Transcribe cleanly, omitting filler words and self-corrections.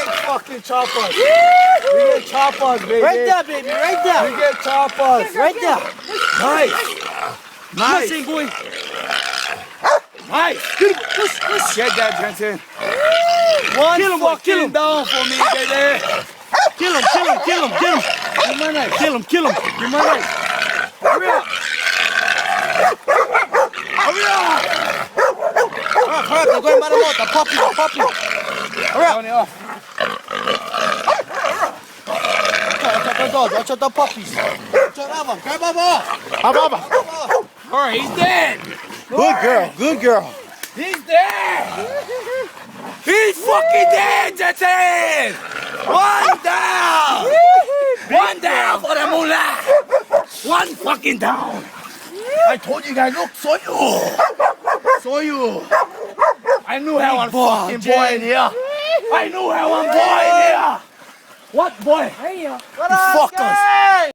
get fucking choppers. We get choppers, baby. Right there, baby. Right We there. get choppers. Right there. Nice. Nice. Nice, boy. Nice. Push. Get that, Jensen. One Kill him, boy, fucking kill him. down for me, baby. Kill him, kill him, kill him, kill him. Give my knife. Kill him, kill him. Give my knife. Hurry up. Hurry up. Hurry up, they're going by the motor. Puppy, puppy. Hurry up. Down here. Watch out the dogs, watch out the puppies. Watch out Ava, grab Ava. All right, he's dead. Good girl, good girl. He's dead. He's fucking dead, Jensen. One down. One down for the mullah. One fucking down. I told you guys, look, saw you. I knew I was fucking boy in here. I knew I was boy in here. What boy? Hey, You fuckers.